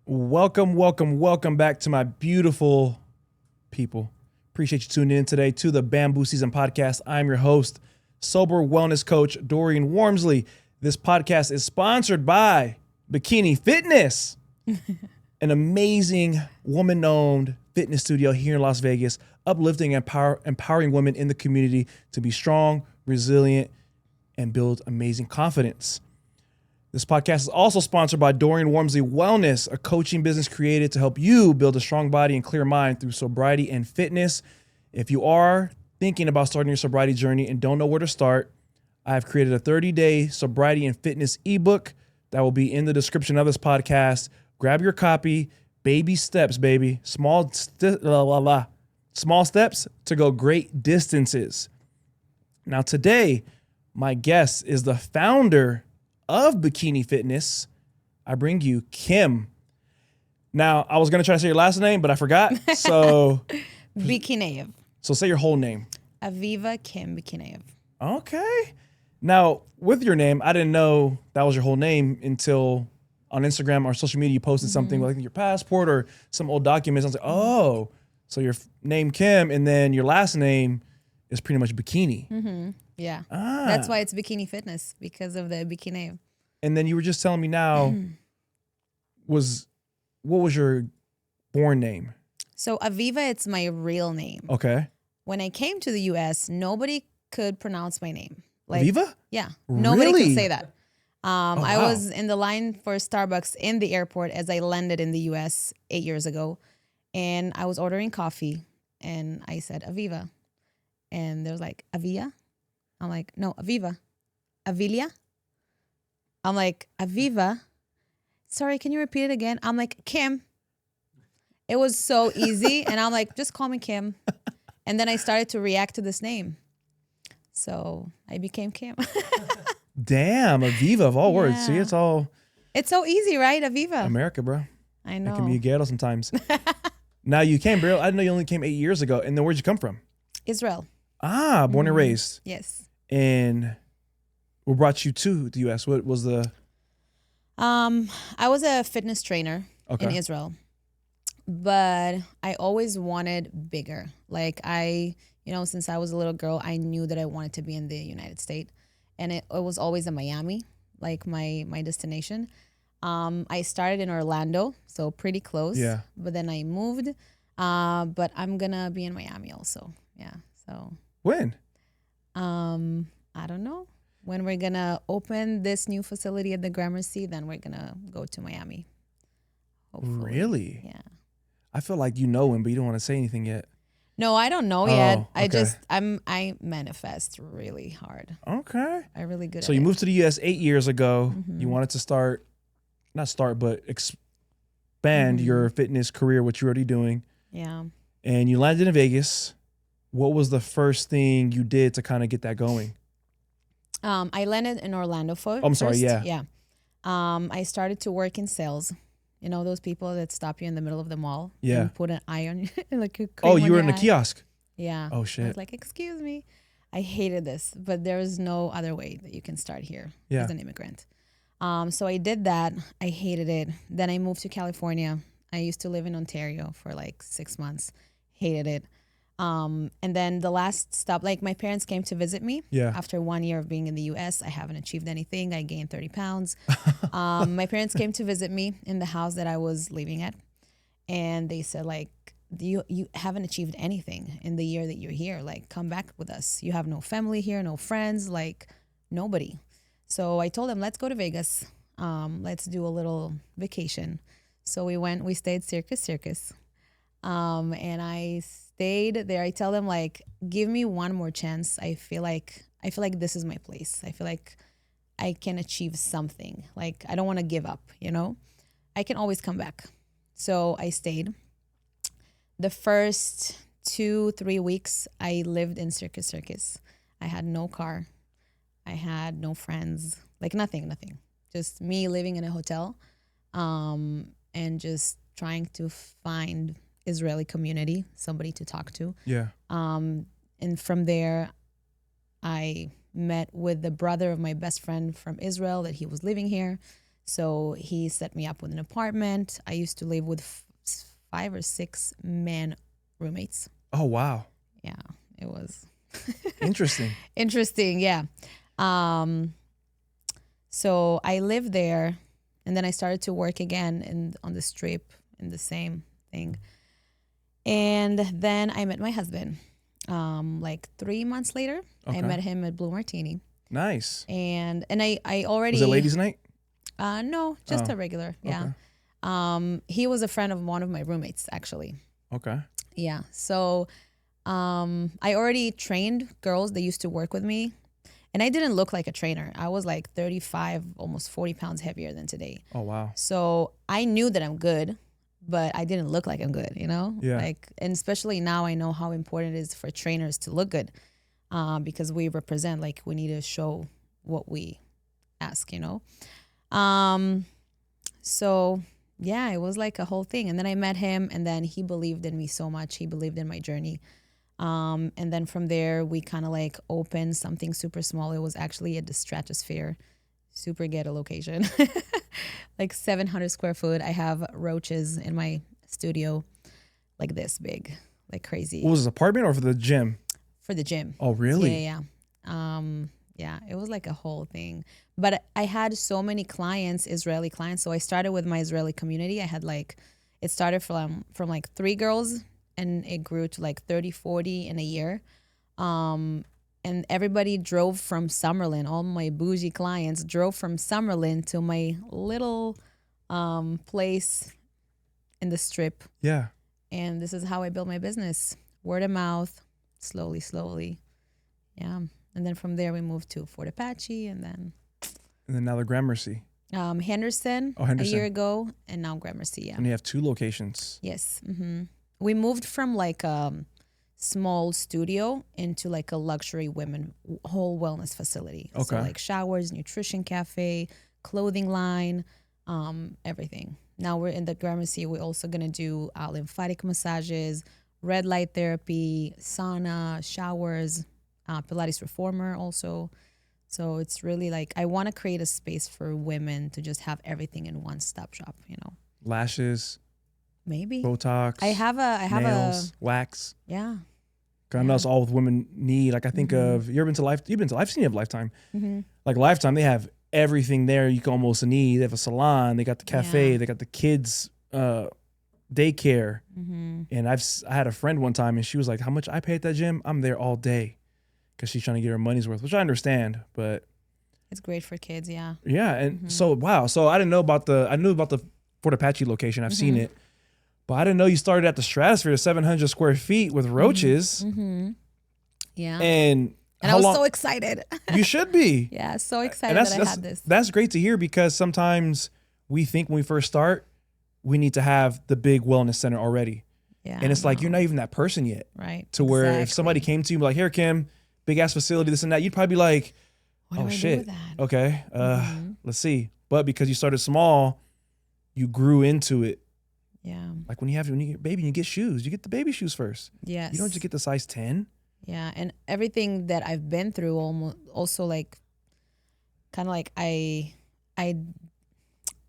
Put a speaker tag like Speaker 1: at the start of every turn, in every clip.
Speaker 1: Welcome back to my beautiful people. Appreciate you tuning in today to the Bamboo Season Podcast. I'm your host, sober wellness coach Dorian Warmsley. This podcast is sponsored by Bikini Fitness, an amazing woman-owned fitness studio here in Las Vegas, uplifting and empowering women in the community to be strong, resilient, and build amazing confidence. This podcast is also sponsored by Dorian Warmsley Wellness, a coaching business created to help you build a strong body and clear mind through sobriety and fitness. If you are thinking about starting your sobriety journey and don't know where to start, I have created a 30-day sobriety and fitness ebook that will be in the description of this podcast. Grab your copy. Baby steps, baby. Small steps to go great distances. Now today, my guest is the founder of Bikini Fitness. I bring you Kim. Now, I was going to try to say your last name, but I forgot. So
Speaker 2: Bikineev.
Speaker 1: So say your whole name.
Speaker 2: Aviva Kim Bikineev.
Speaker 1: Okay. Now, with your name, I didn't know that was your whole name until on Instagram or social media you posted something like your passport or some old documents. I was like, oh, so your name Kim and then your last name is pretty much Bikini.
Speaker 2: Mm-hmm. Yeah. That's why it's Bikini Fitness, because of the Bikineev.
Speaker 1: And then you were just telling me now, what was your born name?
Speaker 2: So Aviva, it's my real name.
Speaker 1: Okay.
Speaker 2: When I came to the U.S., nobody could pronounce my name.
Speaker 1: Aviva?
Speaker 2: Yeah. Nobody
Speaker 1: Really?
Speaker 2: could say that. I
Speaker 1: wow.
Speaker 2: was in the line for Starbucks in the airport as I landed in the U.S. 8 years ago. And I was ordering coffee and I said Aviva. And they was like, Avia? I'm like, no, Aviva. Avilia? I'm like, Aviva? Sorry, can you repeat it again? I'm like, Kim. It was so easy. And I'm like, just call me Kim. And then I started to react to this name. So I became Kim.
Speaker 1: Damn, Aviva of all words. See, it's all
Speaker 2: It's so easy, right? Aviva.
Speaker 1: America, bro.
Speaker 2: I know.
Speaker 1: It can be a ghetto sometimes. Now you came, bro. I didn't know you only came 8 years ago. And then where'd you come from?
Speaker 2: Israel.
Speaker 1: Born and raised.
Speaker 2: Yes.
Speaker 1: And what brought you to the U.S.? What was the...
Speaker 2: I was a fitness trainer in Israel, but I always wanted bigger. Like since I was a little girl, I knew that I wanted to be in the United States, and it was always in Miami, like my destination. I started in Orlando, so pretty close.
Speaker 1: Yeah.
Speaker 2: But then I moved, but I'm gonna be in Miami also. Yeah. So.
Speaker 1: When?
Speaker 2: I don't know. When we're gonna open this new facility at the Gramercy, then we're gonna go to Miami. Hopefully.
Speaker 1: Really?
Speaker 2: Yeah.
Speaker 1: I feel like you know him, but you don't want to say anything yet.
Speaker 2: No, I don't know yet.
Speaker 1: Okay.
Speaker 2: I manifest really hard.
Speaker 1: Okay.
Speaker 2: I'm really good at it.
Speaker 1: So you moved to the U.S. 8 years ago. You wanted to expand your fitness career, which you're already doing.
Speaker 2: Yeah.
Speaker 1: And you landed in Vegas. What was the first thing you did to kind of get that going?
Speaker 2: I landed in Orlando first.
Speaker 1: I'm sorry, yeah.
Speaker 2: Yeah. I started to work in sales. You know those people that stop you in the middle of the mall and put an eye on you, like a cream
Speaker 1: you
Speaker 2: on
Speaker 1: were
Speaker 2: your
Speaker 1: in the
Speaker 2: eye?
Speaker 1: kiosk.
Speaker 2: Yeah.
Speaker 1: Oh shit.
Speaker 2: I was like, excuse me. I hated this, but there is no other way that you can start here as an immigrant. So I did that. I hated it. Then I moved to California. I used to live in Ontario for like 6 months. Hated it. And then the last stop, like my parents came to visit me.
Speaker 1: Yeah.
Speaker 2: After 1 year of being in the U.S., I haven't achieved anything. I gained 30 pounds. My parents came to visit me in the house that I was living at. And they said, like, you haven't achieved anything in the year that you're here. Like, come back with us. You have no family here, no friends, like nobody. So I told them, let's go to Vegas. Let's do a little vacation. So we stayed Circus Circus. And I stayed there. I tell them, like, give me one more chance. I feel like this is my place. I feel like I can achieve something. Like, I don't want to give up, I can always come back. So I stayed. The first 2-3 weeks, I lived in Circus Circus. I had no car. I had no friends, like nothing. Just me living in a hotel, and just trying to find Israeli community, somebody to talk to.
Speaker 1: Yeah.
Speaker 2: And from there, I met with the brother of my best friend from Israel that he was living here. So he set me up with an apartment. I used to live with 5 or 6 men roommates.
Speaker 1: Oh, wow.
Speaker 2: Yeah, it was
Speaker 1: Interesting.
Speaker 2: interesting. Yeah. So I lived there, and then I started to work again on the strip in the same thing. And then I met my husband. Like 3 months later, I met him at Blue Martini.
Speaker 1: Nice.
Speaker 2: And I already...
Speaker 1: Was it ladies' night?
Speaker 2: No, just a regular. Yeah.
Speaker 1: Okay.
Speaker 2: He was a friend of one of my roommates, actually.
Speaker 1: Okay.
Speaker 2: Yeah. So I already trained girls that used to work with me. And I didn't look like a trainer. I was like 35, almost 40 pounds heavier than today.
Speaker 1: Oh, wow.
Speaker 2: So I knew that I'm good, but I didn't look like I'm good, you know?
Speaker 1: Yeah.
Speaker 2: Like, and especially now I know how important it is for trainers to look good, because we represent, like, we need to show what we ask, you know? So yeah, it was like a whole thing. And then I met him, and then he believed in me so much. He believed in my journey. And then from there, we kind of like opened something super small. It was actually at the Stratosphere, super ghetto location, like 700 square foot. I have roaches in my studio, like this big, like crazy.
Speaker 1: What was this, apartment or for the gym?
Speaker 2: For the gym.
Speaker 1: Oh, really?
Speaker 2: Yeah. Yeah, it was like a whole thing. But I had so many clients, Israeli clients. So I started with my Israeli community. I had like, it started from like 3 girls, and it grew to like 30, 40 in a year. And everybody drove from Summerlin. All my bougie clients drove from Summerlin to my little place in the strip.
Speaker 1: Yeah.
Speaker 2: And this is how I built my business. Word of mouth, slowly. Yeah. And then from there we moved to Fort Apache, and then
Speaker 1: now the Gramercy.
Speaker 2: Henderson,
Speaker 1: Oh, Henderson.
Speaker 2: a year ago, and now Gramercy. Yeah.
Speaker 1: And you have 2 locations.
Speaker 2: Yes. We moved from like a small studio into like a luxury whole wellness facility.
Speaker 1: Okay.
Speaker 2: So like showers, nutrition cafe, clothing line, everything. Now we're in the Gramercy. We're also gonna do lymphatic massages, red light therapy, sauna, showers, Pilates reformer also. So it's really like, I want to create a space for women to just have everything in one stop shop, you know.
Speaker 1: Lashes,
Speaker 2: Maybe.
Speaker 1: Botox.
Speaker 2: I have
Speaker 1: nails, wax.
Speaker 2: yeah.
Speaker 1: I know it's all what women need. Like I think of, you've been to I've seen you have Lifetime. Like Lifetime, they have everything there you can almost need. They have a salon, they got the cafe, they got the kids daycare. And I had a friend one time, and she was like, how much I pay at that gym? I'm there all day. Because she's trying to get her money's worth, which I understand, but
Speaker 2: it's great for kids, yeah.
Speaker 1: Yeah, and so wow, so I knew about the Fort Apache location. I've seen it, but I didn't know you started at the Stratosphere to 700 square feet with roaches.
Speaker 2: Yeah,
Speaker 1: and
Speaker 2: I was so excited.
Speaker 1: You should be.
Speaker 2: Yeah, so excited that I had this.
Speaker 1: That's great to hear, because sometimes we think when we first start, we need to have the big wellness center already.
Speaker 2: Yeah,
Speaker 1: and it's like you're not even that person yet,
Speaker 2: right?
Speaker 1: To where if somebody came to you like, here, Kim, big ass facility, this and that, you'd probably be like,
Speaker 2: what do I
Speaker 1: shit,
Speaker 2: do with that?
Speaker 1: Okay, let's see. But because you started small, you grew into it.
Speaker 2: Yeah.
Speaker 1: Like when you get a baby and you get shoes, you get the baby shoes first.
Speaker 2: Yes.
Speaker 1: You don't just get the size 10.
Speaker 2: Yeah, and everything that I've been through, also like, kind of like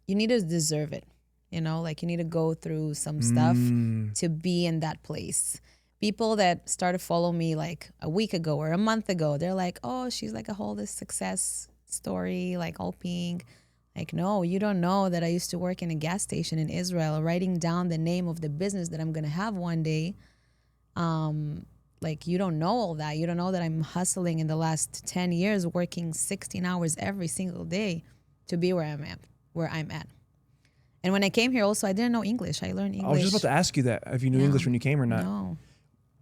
Speaker 2: you need to deserve it, you know, like you need to go through some stuff to be in that place. People that started following me like a week ago or a month ago, they're like, oh, she's like a whole this success story, like all pink. Like, no, you don't know that I used to work in a gas station in Israel, writing down the name of the business that I'm going to have one day. Like, you don't know all that. You don't know that I'm hustling in the last 10 years, working 16 hours every single day to be where I'm at. And when I came here also, I didn't know English. I learned English.
Speaker 1: I was just about to ask you that, if you knew English when you came or not.
Speaker 2: No.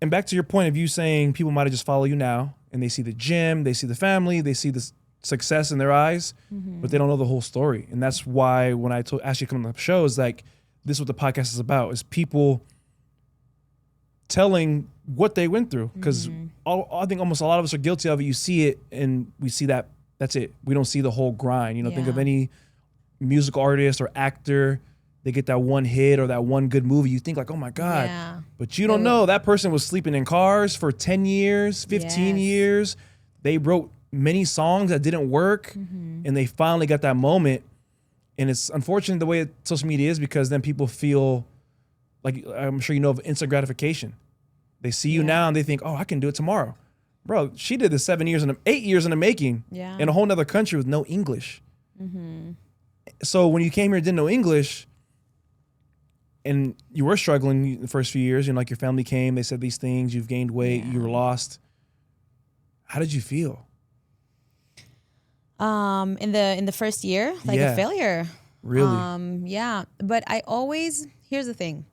Speaker 1: And back to your point of you saying people might have just follow you now and they see the gym, they see the family, they see the success in their eyes, but they don't know the whole story. And that's why when I asked you to come on the show, is like, this is what the podcast is about, is people telling what they went through. Because I think almost a lot of us are guilty of it. You see it and we see that, that's it. We don't see the whole grind. You know, think of any musical artist or actor, they get that one hit or that one good movie. You think like, oh my God.
Speaker 2: Yeah.
Speaker 1: But you don't know that person was sleeping in cars for 10 years, 15 years. They wrote many songs that didn't work, and they finally got that moment. And it's unfortunate the way social media is, because then people feel like, I'm sure you know of instant gratification. They see you now and they think, oh, I can do it tomorrow. Bro, she did this 8 years in the making in a whole nother country with no English. So when you came here and didn't know English and you were struggling the first few years, like your family came, they said these things, you've gained weight, you were lost. How did you feel?
Speaker 2: In the first year, like a failure.
Speaker 1: Really?
Speaker 2: Yeah. But here's the thing.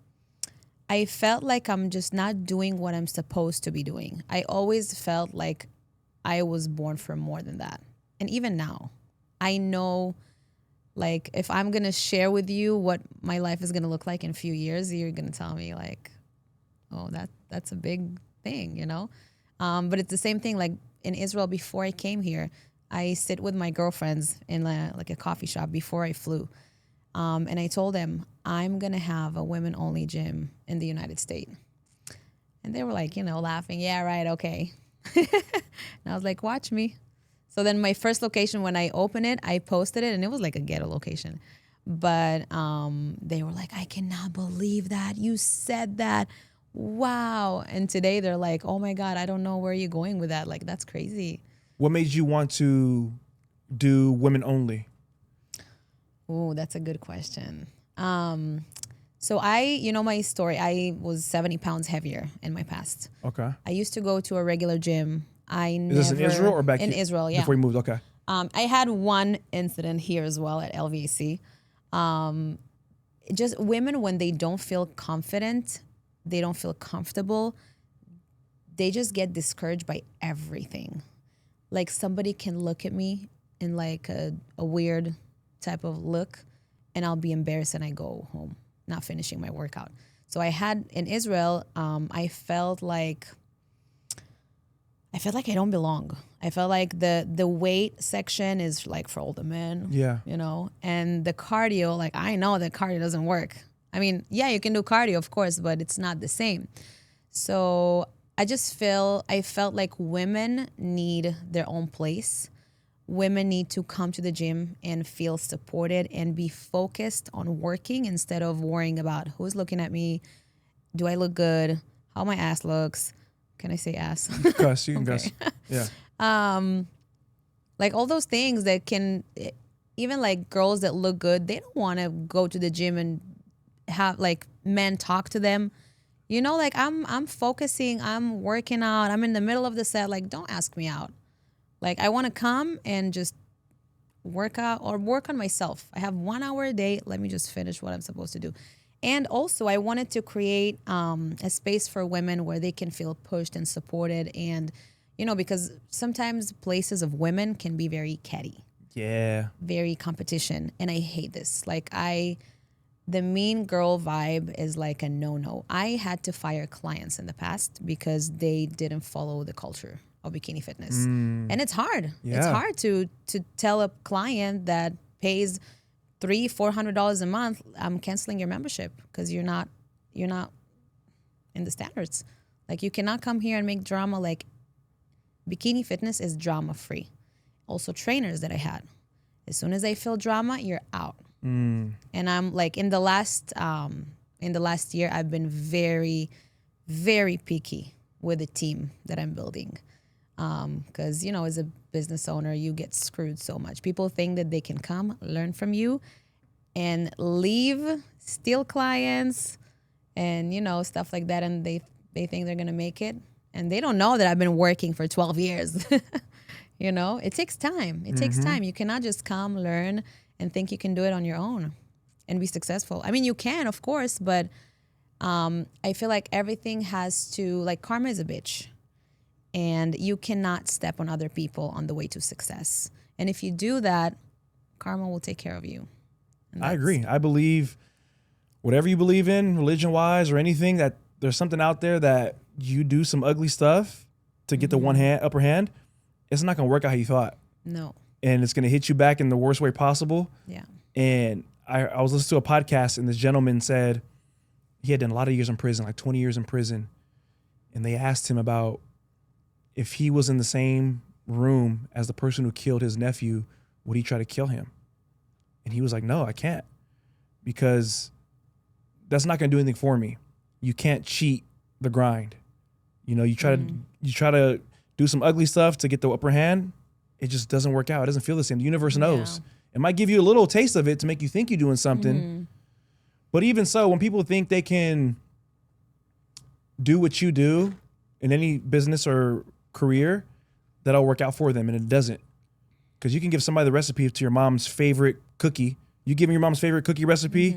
Speaker 2: I felt like I'm just not doing what I'm supposed to be doing. I always felt like I was born for more than that. And even now, I know, like, if I'm going to share with you what my life is going to look like in a few years, you're going to tell me, like, oh, that's a big thing, But it's the same thing, like, in Israel, before I came here, I sit with my girlfriends in a coffee shop before I flew. And I told them, I'm going to have a women-only gym in the United States. And they were like, laughing. Yeah, right, okay. And I was like, watch me. So then my first location, when I opened it, I posted it, and it was like a ghetto location. But they were like, I cannot believe that. You said that. Wow. And today they're like, oh, my God, I don't know where you're going with that. Like, that's crazy.
Speaker 1: What made you want to do women only?
Speaker 2: Oh, that's a good question. So my story, I was 70 pounds heavier in my past.
Speaker 1: Okay.
Speaker 2: I used to go to a regular gym.
Speaker 1: Is this in Israel or back
Speaker 2: in
Speaker 1: here?
Speaker 2: Israel, yeah.
Speaker 1: Before you moved, okay.
Speaker 2: I had one incident here as well at LVAC. Just women, when they don't feel confident, they don't feel comfortable, they just get discouraged by everything. Like, somebody can look at me in like a weird type of look, and I'll be embarrassed and I go home, not finishing my workout. So I had in Israel, I felt like I don't belong. I felt like the weight section is like for older men.
Speaker 1: Yeah.
Speaker 2: And the cardio, like, I know that cardio doesn't work. I mean, yeah, you can do cardio, of course, but it's not the same. So I felt like women need their own place. Women need to come to the gym and feel supported and be focused on working instead of worrying about who's looking at me. Do I look good? How my ass looks? Can I say ass?
Speaker 1: Cuss, you can cuss. Yeah.
Speaker 2: Like all those things that can, even like girls that look good, they don't want to go to the gym and have like men talk to them. Like I'm focusing, I'm working out, I'm in the middle of the set. Like, don't ask me out. Like, I want to come and just work out or work on myself. I have 1 hour a day. Let me just finish what I'm supposed to do. And also, I wanted to create a space for women where they can feel pushed and supported. And, because sometimes places of women can be very catty.
Speaker 1: Yeah.
Speaker 2: Very competition. And I hate this. Like, the mean girl vibe is like a no-no. I had to fire clients in the past because they didn't follow the culture of Bikini Fitness. And it's hard.
Speaker 1: Yeah.
Speaker 2: It's hard to tell a client that pays $300-400 a month, I'm canceling your membership because you're not in the standards. Like, you cannot come here and make drama. Like, Bikini Fitness is drama free. Also, trainers that I had, as soon as they feel drama, you're out. And I'm like, in the last year, I've been very, very picky with the team that I'm building. Because, as a business owner, you get screwed so much. People think that they can come, learn from you, and leave, steal clients, and, stuff like that. And they think they're going to make it. And they don't know that I've been working for 12 years. It takes time. It takes time. You cannot just come, learn, and think you can do it on your own and be successful. I mean, you can, of course, but I feel like everything has to, like, karma is a bitch. And you cannot step on other people on the way to success. And if you do that, karma will take care of you.
Speaker 1: I agree. I believe whatever you believe in, religion-wise or anything, that there's something out there that you do some ugly stuff to get the upper hand, it's not going to work out how you thought.
Speaker 2: No.
Speaker 1: And it's going to hit you back in the worst way possible.
Speaker 2: Yeah.
Speaker 1: And I was listening to a podcast, and this gentleman said he had done a lot of years in prison, like 20 years in prison. And they asked him about if he was in the same room as the person who killed his nephew, would he try to kill him? And he was like, no, I can't, because that's not going to do anything for me. You can't cheat the grind. You know, you try to do some ugly stuff to get the upper hand. It just doesn't work out. It doesn't feel the same. The universe knows. It might give you a little taste of it to make you think you're doing something. But even so, when people think they can do what you do in any business or career, that'll work out for them, and it doesn't. Because you can give somebody the recipe to your mom's favorite cookie. You give me your mom's favorite cookie recipe,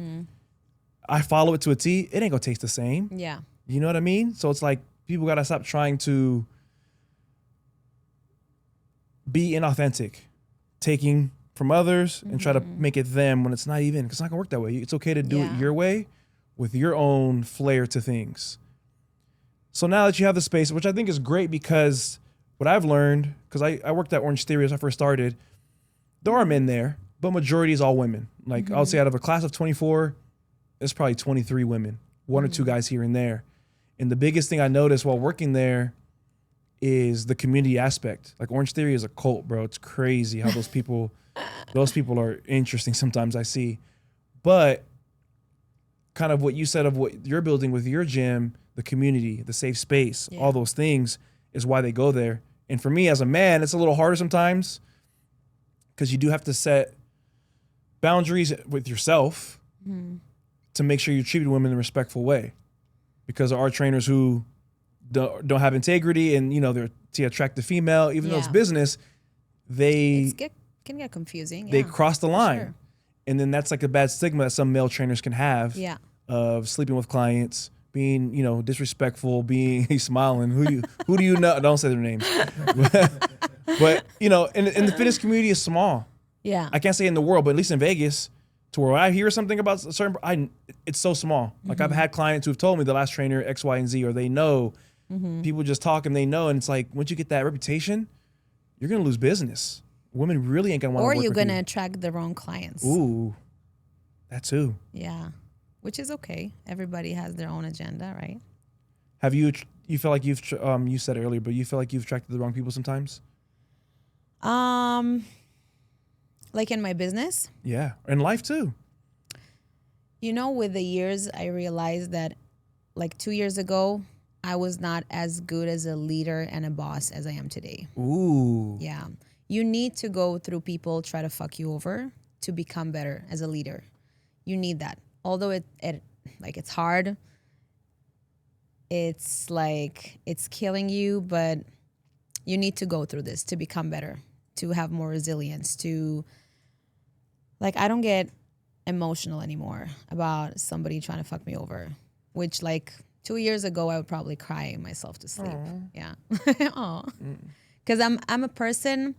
Speaker 1: I follow it to a T, it ain't gonna taste the same.
Speaker 2: Yeah.
Speaker 1: You know what I mean? So it's like people gotta stop trying to be inauthentic, taking from others and try to make it them when it's not even, because it's not gonna work that way. It's okay to do it your way with your own flair to things. So now that you have the space, which I think is great, because what I've learned, because I worked at Orange Theory as I first started, there are men there, but majority is all women. Like I would say out of a class of 24, there's probably 23 women, one or two guys here and there. And the biggest thing I noticed while working there is the community aspect. Like Orange Theory is a cult, bro. It's crazy how those people are interesting sometimes, I see. But kind of what you said of what you're building with your gym, the community, the safe space, all those things is why they go there. And for me as a man, it's a little harder sometimes, because you do have to set boundaries with yourself to make sure you treat women in a respectful way. Because there are trainers who don't have integrity, and they're to attract the female, even though it's business, can
Speaker 2: get confusing.
Speaker 1: They cross the line.
Speaker 2: Sure.
Speaker 1: And then that's like a bad stigma that some male trainers can have of sleeping with clients, being, disrespectful, he's smiling. Who do you know? Don't say their names. But in the fitness community is small.
Speaker 2: Yeah.
Speaker 1: I can't say in the world, but at least in Vegas, to where I hear something about a certain, it's so small. Like I've had clients who've told me the last trainer X, Y, and Z, or they know, people just talk and they know. And it's like, once you get that reputation, you're going to lose business. Women really ain't going to want to work with you.
Speaker 2: Or you're going to attract the wrong clients.
Speaker 1: Ooh, that too.
Speaker 2: Yeah. Which is okay. Everybody has their own agenda, right?
Speaker 1: Have you feel like you've, you said it earlier, but you feel like you've attracted the wrong people sometimes?
Speaker 2: Like in my business?
Speaker 1: Yeah. In life too.
Speaker 2: With the years, I realized that like 2 years ago, I was not as good as a leader and a boss as I am today.
Speaker 1: Ooh.
Speaker 2: Yeah. You need to go through people try to fuck you over to become better as a leader. You need that. Although it's hard. It's like it's killing you, but you need to go through this to become better, to have more resilience, to I don't get emotional anymore about somebody trying to fuck me over, which 2 years ago I would probably cry myself to sleep. Aww. Yeah. Because I'm a person,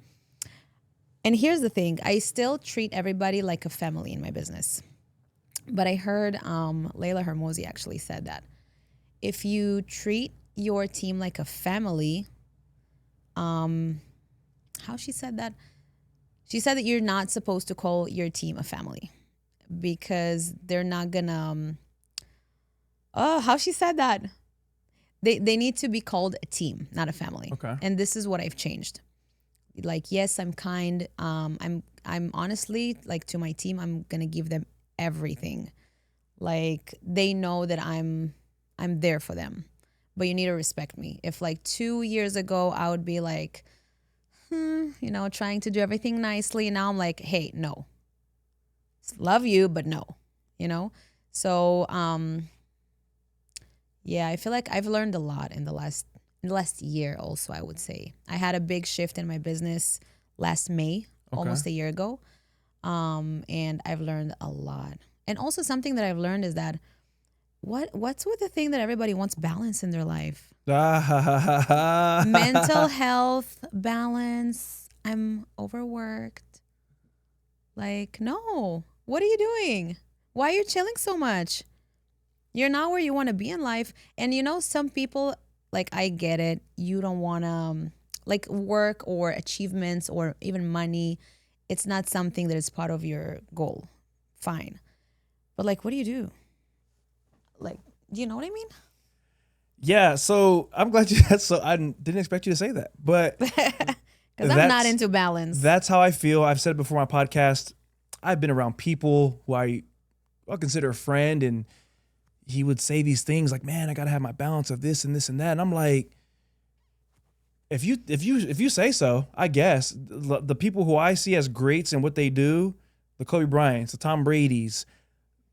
Speaker 2: and here's the thing, I still treat everybody like a family in my business. But I heard Layla Hermosi actually said that if you treat your team like a family, how she said that? She said that you're not supposed to call your team a family because they're not gonna. How she said that? They need to be called a team, not a family.
Speaker 1: Okay. And
Speaker 2: this is what I've changed. Yes, I'm kind. I'm honestly to my team, I'm gonna give them everything. They know that I'm there for them, but you need to respect me. If 2 years ago I would be trying to do everything nicely, and now I'm hey, no, love you, but no, so yeah, I feel like I've learned a lot in the last year. Also, I would say I had a big shift in my business last May, almost a year ago, and I've learned a lot. And also something that I've learned is that what's with the thing that everybody wants balance in their life? Mental health, balance. I'm overworked. No. What are you doing? Why are you chilling so much? You're not where you want to be in life. And some people, I get it. You don't want to, work or achievements or even money. It's not something that is part of your goal. Fine. But what do you do? Do you know what I mean?
Speaker 1: Yeah. So I'm glad I didn't expect you to say that, but
Speaker 2: because I'm not into balance.
Speaker 1: That's how I feel. I've said it before on my podcast. I've been around people who I'll consider a friend, and he would say these things like, man, I got to have my balance of this and this and that. And I'm like, if you say so, I guess the people who I see as greats and what they do, the Kobe Bryants, the Tom Brady's,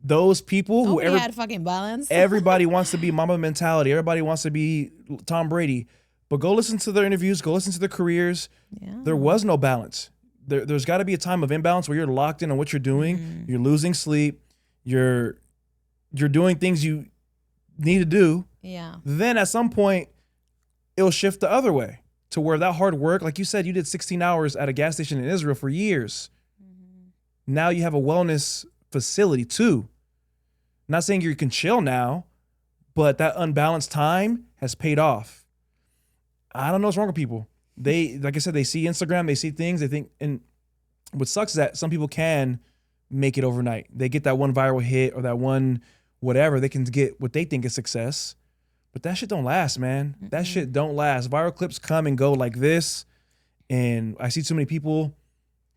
Speaker 1: those people
Speaker 2: Nobody had fucking balance.
Speaker 1: Everybody wants to be Mamba mentality. Everybody wants to be Tom Brady. But go listen to their interviews. Go listen to their careers. Yeah. There was no balance. There's got to be a time of imbalance where you're locked in on what you're doing. Mm-hmm. You're losing sleep. You're doing things you need to do.
Speaker 2: Yeah.
Speaker 1: Then at some point, it'll shift the other way to where that hard work, like you said, you did 16 hours at a gas station in Israel for years. Mm-hmm. Now you have a wellness facility too. Not saying you can chill now, but that unbalanced time has paid off. I don't know what's wrong with people. They, like I said, they see Instagram, they see things, they think, and what sucks is that some people can make it overnight. They get that one viral hit or that one whatever, they can get what they think is success. But that shit don't last, man. Mm-hmm. That shit don't last. Viral clips come and go like this. And I see too many people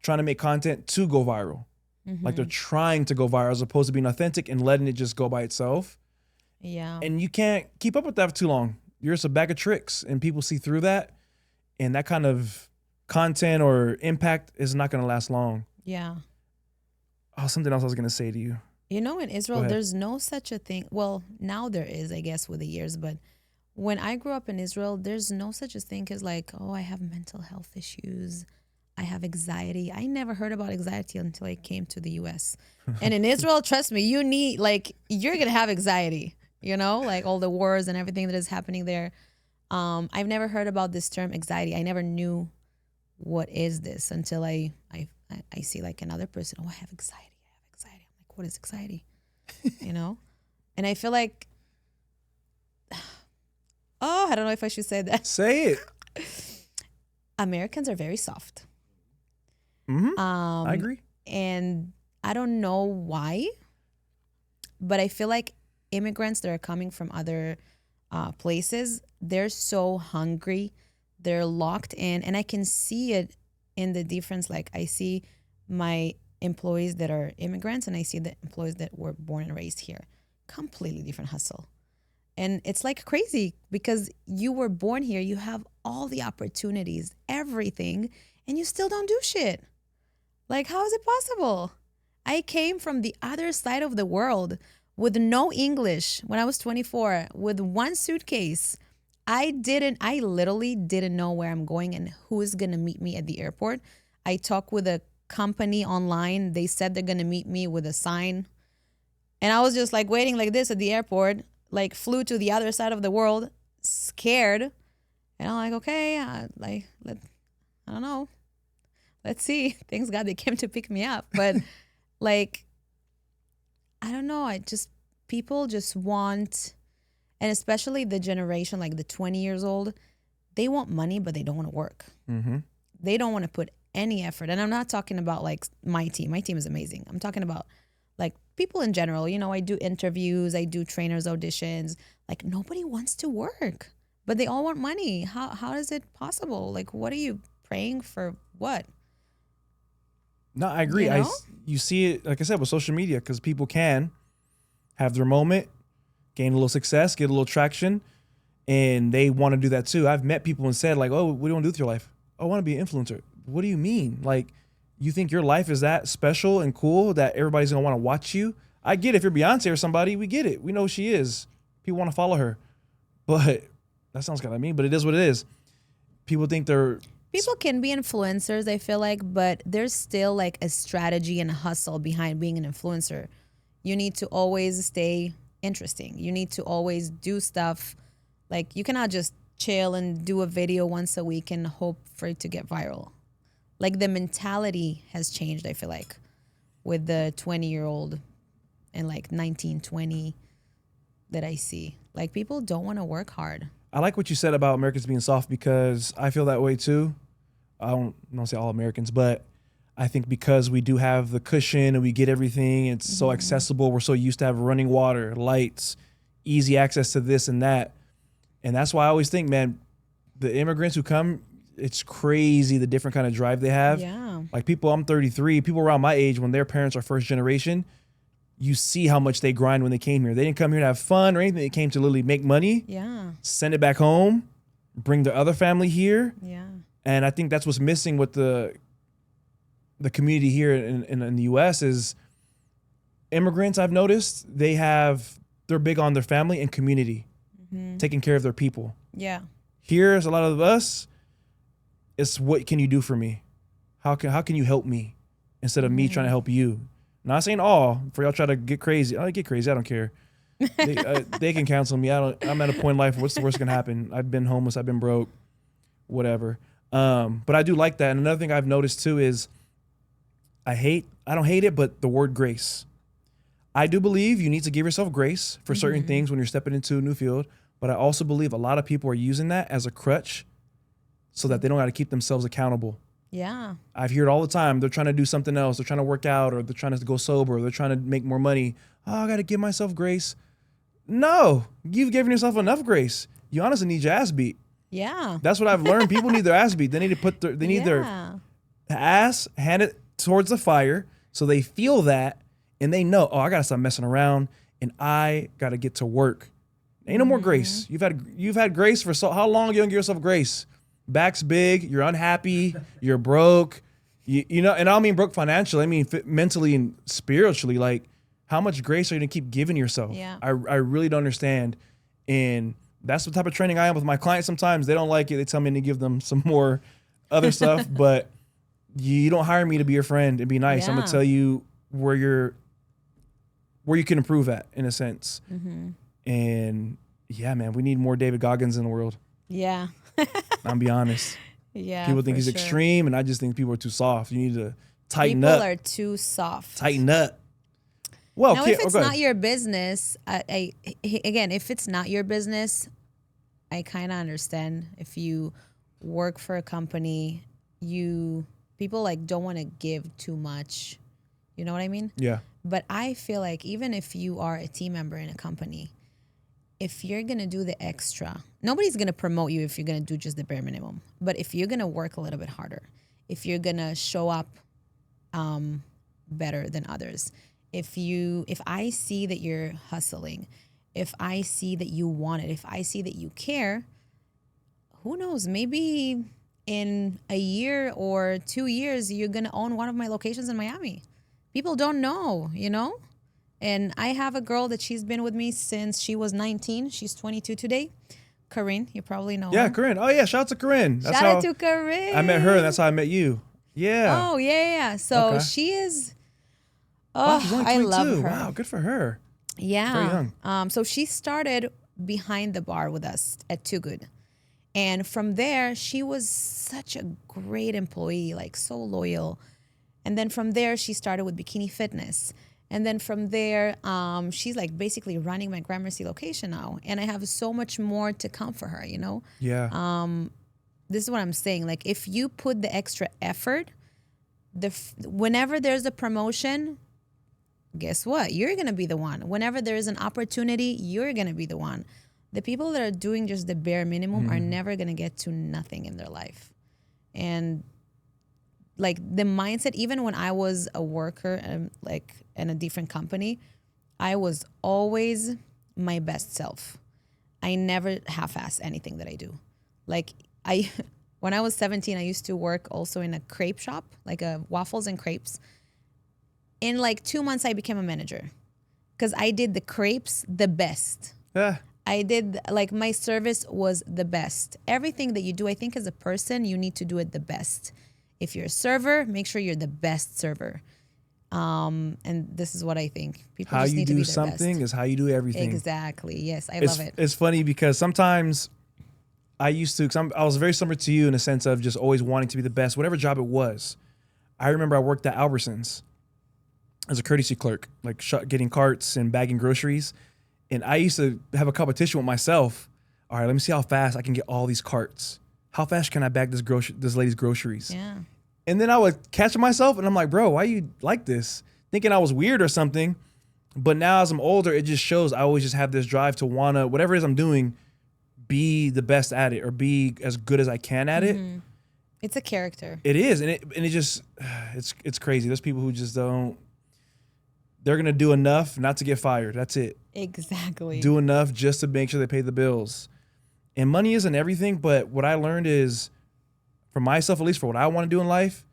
Speaker 1: trying to make content to go viral. Mm-hmm. Like they're trying to go viral as opposed to being authentic and letting it just go by itself.
Speaker 2: Yeah.
Speaker 1: And you can't keep up with that for too long. You're just a bag of tricks and people see through that. And that kind of content or impact is not going to last long.
Speaker 2: Yeah.
Speaker 1: Oh, something else I was going to say to you.
Speaker 2: You know, in Israel, there's no such a thing. Well, now there is, I guess, with the years. But when I grew up in Israel, there's no such a thing as like, oh, I have mental health issues. I have anxiety. I never heard about anxiety until I came to the U.S. And in Israel, trust me, you're going to have anxiety, you know, like all the wars and everything that is happening there. I've never heard about this term anxiety. I never knew what is this until I see like another person. Oh, I have anxiety. What is anxiety? You know? And I feel like, I don't know if I should say that.
Speaker 1: Say it.
Speaker 2: Americans are very soft.
Speaker 1: Mm-hmm. I agree.
Speaker 2: And I don't know why, but I feel like immigrants that are coming from other places, they're so hungry. They're locked in. And I can see it in the difference. Like I see my employees that are immigrants and I see the employees that were born and raised here. Completely different hustle. And it's like crazy because you were born here, you have all the opportunities, everything, and you still don't do shit. Like, how is it possible? I came from the other side of the world with no English when I was 24, with one suitcase. I literally didn't know where I'm going and who is going to meet me at the airport. I talked with a company online. They said they're going to meet me with a sign. And I was just like waiting like this at the airport, like flew to the other side of the world, scared. And I'm like, okay, I don't know. Let's see. Thanks God they came to pick me up. But like, I don't know. People just want, and especially the generation, like the 20 years old, they want money, but they don't want to work. Mm-hmm. They don't want to put any effort. And I'm not talking about like my team. My team is amazing. I'm talking about like people in general. You know, I do interviews, I do trainers auditions. Like nobody wants to work, but they all want money. How is it possible? Like, what are you praying for? What?
Speaker 1: No, I agree.
Speaker 2: You know?
Speaker 1: You see it, like I said, with social media, because people can have their moment, gain a little success, get a little traction, and they want to do that too. I've met people and said like, oh, what do you want to do with your life? I want to be an influencer. What do you mean? Like, you think your life is that special and cool that everybody's going to want to watch you? I get it. If you're Beyonce or somebody, we get it. We know who she is. People want to follow her. But that sounds kind of mean, but it is what it is. People think
Speaker 2: People can be influencers, I feel like, but there's still like a strategy and a hustle behind being an influencer. You need to always stay interesting. You need to always do stuff. Like, you cannot just chill and do a video once a week and hope for it to get viral. Like, the mentality has changed, I feel like, with the 20-year-old and like 19, 20 that I see. Like, people don't want to work hard.
Speaker 1: I like what you said about Americans being soft because I feel that way too. I don't say all Americans, but I think because we do have the cushion and we get everything, it's so accessible. We're so used to have running water, lights, easy access to this and that. And that's why I always think, man, the immigrants who come, it's crazy the different kind of drive they have.
Speaker 2: Yeah.
Speaker 1: Like people, I'm 33, people around my age, when their parents are first generation, you see how much they grind when they came here. They didn't come here to have fun or anything. They came to literally make money, send it back home, bring their other family here.
Speaker 2: Yeah.
Speaker 1: And I think that's what's missing with the community here in the U.S. is immigrants. I've noticed they're big on their family and community, taking care of their people.
Speaker 2: Yeah.
Speaker 1: Here's a lot of us. It's what can you do for me? How can you help me instead of me trying to help you? Not saying all for y'all try to get crazy. I get crazy. I don't care. They can cancel me. I'm at a point in life. What's the worst that can happen? I've been homeless. I've been broke. Whatever. But I do like that. And another thing I've noticed too is I don't hate it, but the word grace. I do believe you need to give yourself grace for certain things when you're stepping into a new field. But I also believe a lot of people are using that as a crutch so that they don't got to keep themselves accountable.
Speaker 2: Yeah.
Speaker 1: I've heard it all the time. They're trying to do something else. They're trying to work out or they're trying to go sober or they're trying to make more money. Oh, I got to give myself grace. No, you've given yourself enough grace. You honestly need your ass beat.
Speaker 2: Yeah.
Speaker 1: That's what I've learned. People need their ass beat. They need to put their ass, hand it towards the fire so they feel that and they know, oh, I got to stop messing around and I got to get to work. Ain't no more grace. You've had grace for how long? You don't give yourself grace. Back's big. You're unhappy. You're broke. You know, and I don't mean broke financially. I mean mentally and spiritually. Like, how much grace are you gonna keep giving yourself?
Speaker 2: Yeah.
Speaker 1: I really don't understand. And that's the type of training I am with my clients. Sometimes they don't like it. They tell me to give them some more other stuff. But you don't hire me to be your friend and be nice. I'm gonna tell you where you can improve at, in a sense. And yeah, man, we need more David Goggins in the world.
Speaker 2: Yeah.
Speaker 1: I'll be honest.
Speaker 2: Yeah.
Speaker 1: People think he's extreme, and I just think people are too soft. You need to tighten up.
Speaker 2: People are too soft.
Speaker 1: Tighten up. Well,
Speaker 2: now, if it's not your business, again, if it's not your business, I kind of understand. If you work for a company, people like don't want to give too much. You know what I mean?
Speaker 1: Yeah.
Speaker 2: But I feel like even if you are a team member in a company, if you're going to do the extra, nobody's going to promote you if you're going to do just the bare minimum. But if you're going to work a little bit harder, if you're going to show up better than others, if I see that you're hustling, if I see that you want it, if I see that you care, who knows, maybe in a year or 2 years, you're going to own one of my locations in Miami. People don't know, you know? And I have a girl that she's been with me since she was 19. She's 22 today. Corinne, you probably know her.
Speaker 1: Yeah, Corinne. Oh, yeah, shout out to Corinne.
Speaker 2: Shout out to Corinne.
Speaker 1: I met her, and that's how I met you. Yeah.
Speaker 2: Oh, yeah. So she is,
Speaker 1: she's only 22.
Speaker 2: I love her.
Speaker 1: Wow, good for her.
Speaker 2: Yeah.
Speaker 1: Very young.
Speaker 2: So she started behind the bar with us at Too Good. And from there, she was such a great employee, like so loyal. And then from there, she started with Bikini Fitness. And then from there, she's like basically running my Gramercy location now. And I have so much more to come for her, you know?
Speaker 1: Yeah.
Speaker 2: This is what I'm saying. Like, if you put the extra effort, whenever there's a promotion, guess what? You're going to be the one. Whenever there is an opportunity, you're going to be the one. The people that are doing just the bare minimum are never going to get to nothing in their life. And like the mindset, even when I was a worker like in a different company, I was always my best self. I never half-ass anything that I do. Like when I was 17, I used to work also in a crepe shop, like a waffles and crepes. In like 2 months, I became a manager because I did the crepes the best.
Speaker 1: Yeah.
Speaker 2: I did, like, my service was the best. Everything that you do, I think as a person, you need to do it the best. If you're a server, make sure you're the best server. And this is what I think. People
Speaker 1: how
Speaker 2: just
Speaker 1: you
Speaker 2: need to
Speaker 1: do
Speaker 2: be their
Speaker 1: something
Speaker 2: best.
Speaker 1: is how you do everything.
Speaker 2: Exactly. Yes, I love it.
Speaker 1: It's funny because sometimes I used to, because I was very similar to you in the sense of just always wanting to be the best, whatever job it was. I remember I worked at Albertsons as a courtesy clerk, like getting carts and bagging groceries. And I used to have a competition with myself. All right, let me see how fast I can get all these carts. How fast can I bag this lady's groceries?
Speaker 2: Yeah.
Speaker 1: And then I would catch myself and I'm like, bro, why you like this? Thinking I was weird or something. But now as I'm older, it just shows I always just have this drive to wanna, whatever it is I'm doing, be the best at it or be as good as I can at it.
Speaker 2: It's a character.
Speaker 1: It is, and it just it's crazy. There's people who just don't. They're gonna do enough not to get fired. That's it.
Speaker 2: Exactly.
Speaker 1: Do enough just to make sure they pay the bills. And money isn't everything, but what I learned is, for myself, at least for what I want to do in life,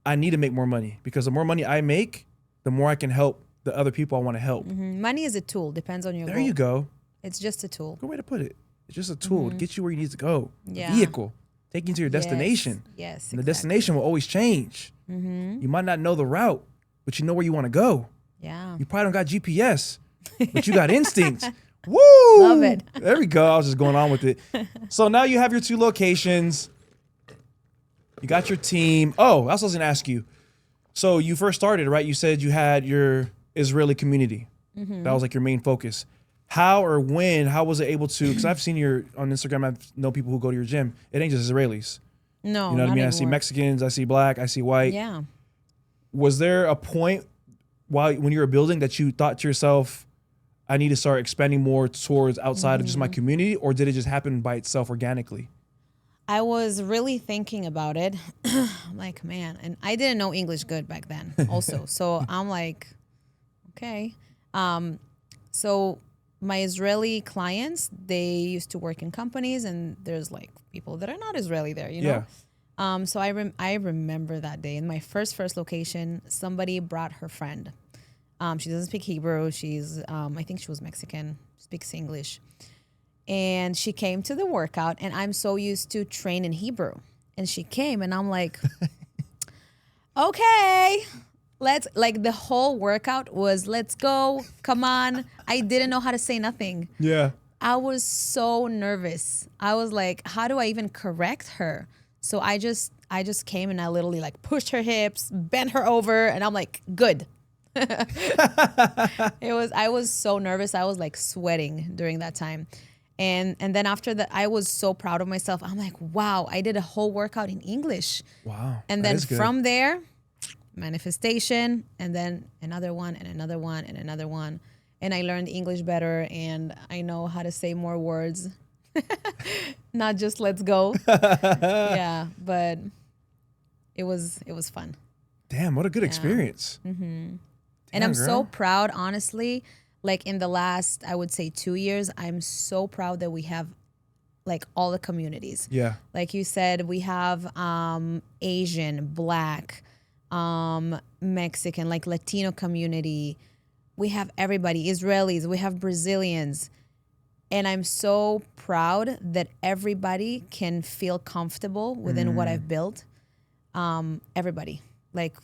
Speaker 1: I need to make more money, because the more money I make, the more I can help the other people I want to help.
Speaker 2: Money is a tool. Depends on your
Speaker 1: There
Speaker 2: goal.
Speaker 1: you go.
Speaker 2: It's just a tool.
Speaker 1: Good way to put it. It's just a tool to get you where you need to go.
Speaker 2: Yeah.
Speaker 1: A vehicle, take you to your destination.
Speaker 2: Yes.
Speaker 1: And the destination will always change. You might not know the route, but you know where you want to go.
Speaker 2: Yeah.
Speaker 1: You probably don't got GPS, but you got instinct. Woo!
Speaker 2: Love it.
Speaker 1: There we go. I was just going on with it. So now you have your 2 locations. You got your team. Oh, that's what I was going to ask you. So you first started, right? You said you had your Israeli community. That was like your main focus. How or when, how was it able to, because I've seen your, on Instagram, I know people who go to your gym. It ain't just Israelis.
Speaker 2: No,
Speaker 1: You know what I mean?
Speaker 2: not
Speaker 1: I see
Speaker 2: anymore.
Speaker 1: Mexicans, I see black, I see white.
Speaker 2: Yeah.
Speaker 1: Was there a point when you were building that you thought to yourself, I need to start expanding more towards outside of just my community, or did it just happen by itself organically?
Speaker 2: I was really thinking about it. I'm like, man, and I didn't know English good back then also. So I'm like, okay. So my Israeli clients, they used to work in companies, and there's like people that are not Israeli there, you know? So I remember that day in my first location, somebody brought her friend. She doesn't speak Hebrew. She's, I think she was Mexican, speaks English. And she came to the workout, and I'm so used to train in Hebrew. And she came, and I'm like, okay, like the whole workout was, let's go, come on. I didn't know how to say nothing.
Speaker 1: Yeah.
Speaker 2: I was so nervous. I was like, how do I even correct her? So I just came, and I literally like pushed her hips, bent her over, and I'm like, good. I was so nervous. I was like sweating during that time. And then after that, I was so proud of myself. I'm like, wow, I did a whole workout in English.
Speaker 1: Wow.
Speaker 2: And then from there, manifestation, and then another one, and another one, and another one. And I learned English better, and I know how to say more words. Not just let's go. Yeah, but it was fun.
Speaker 1: Damn, what a good experience.
Speaker 2: And I'm so proud, honestly. Like in the last, I would say 2 years, I'm so proud that we have like all the communities.
Speaker 1: Yeah.
Speaker 2: Like you said, we have Asian, Black, Mexican, like Latino community. We have everybody, Israelis, we have Brazilians. And I'm so proud that everybody can feel comfortable within what I've built. Everybody, like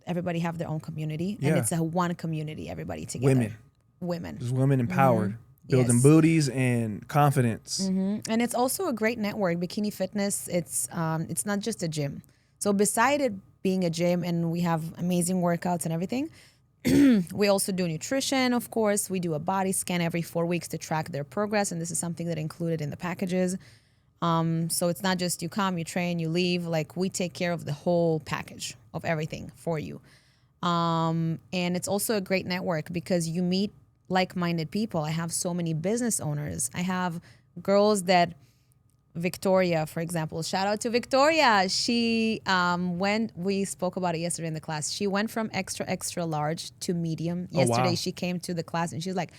Speaker 2: everybody have their own community, and it's a one community, everybody together. Women.
Speaker 1: Just women empowered, building
Speaker 2: Yes.
Speaker 1: booties and confidence.
Speaker 2: And it's also a great network. Bikini Fitness, it's not just a gym. So beside it being a gym, and we have amazing workouts and everything, we also do nutrition, of course. We do a body scan every 4 weeks to track their progress, and this is something that included in the packages. So it's not just you come, you train, you leave. Like we take care of the whole package of everything for you. And it's also a great network because you meet like-minded people. I have so many business owners. I have girls that, Victoria, for example, shout out to Victoria. She we spoke about it yesterday in the class. She went from extra large to medium. Yesterday she came to the class and she was like,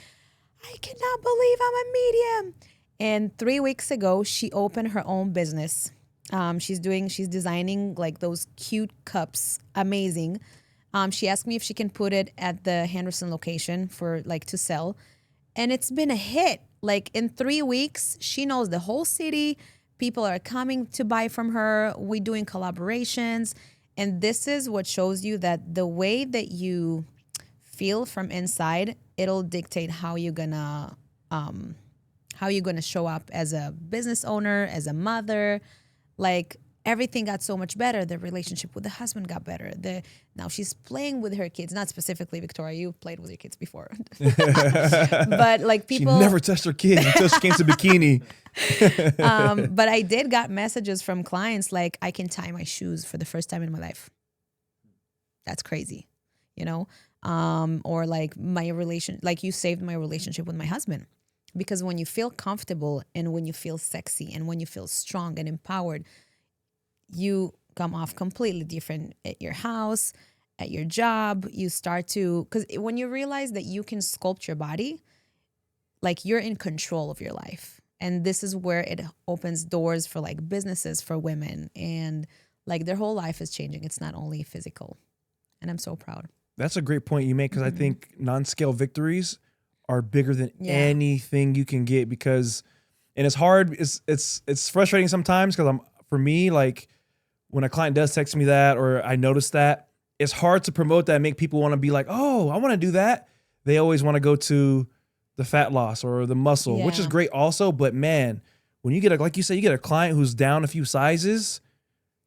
Speaker 2: I cannot believe I'm a medium. And 3 weeks ago, she opened her own business. She's designing like those cute cups, amazing. She asked me if she can put it at the Henderson location for like to sell. And it's been a hit. Like in 3 weeks, she knows the whole city. People are coming to buy from her. We're doing collaborations. And this is what shows you that the way that you feel from inside, it'll dictate how you're gonna show up as a business owner, as a mother. Like everything got so much better. The relationship with the husband got better. Now she's playing with her kids, not specifically Victoria. You played with your kids before, but like people.
Speaker 1: She never touched her kids until she came to Bikini.
Speaker 2: But I did got messages from clients like, I can tie my shoes for the first time in my life. That's crazy, you know? Or like like you saved my relationship with my husband. Because when you feel comfortable and when you feel sexy and when you feel strong and empowered, you come off completely different at your house, at your job. You start to, because when you realize that you can sculpt your body, like you're in control of your life. And this is where it opens doors for like businesses for women, and like their whole life is changing. It's not only physical. And I'm so proud.
Speaker 1: That's a great point you make, because I think non-scale victories are bigger than anything you can get, because, and it's hard. It's frustrating sometimes, because for me, like when a client does text me that, or I notice that, it's hard to promote that and make people want to be like, oh, I want to do that. They always want to go to the fat loss or the muscle, which is great also. But man, when you get like you said, you get a client who's down a few sizes,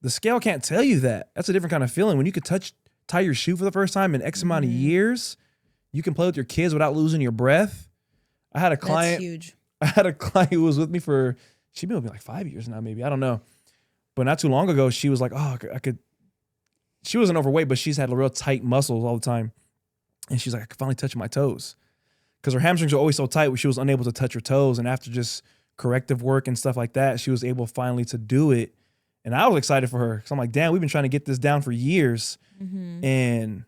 Speaker 1: the scale can't tell you that. That's a different kind of feeling. When you could tie your shoe for the first time in X amount of years, you can play with your kids without losing your breath. I had a client.
Speaker 2: That's huge.
Speaker 1: I had a client who was with me she'd been with me like 5 years now, maybe. I don't know. But not too long ago, she was like, oh, I could. She wasn't overweight, but she's had real tight muscles all the time. And she's like, I could finally touch my toes. Because her hamstrings are always so tight, she was unable to touch her toes. And after just corrective work and stuff like that, she was able finally to do it. And I was excited for her, because I'm like, damn, we've been trying to get this down for years. And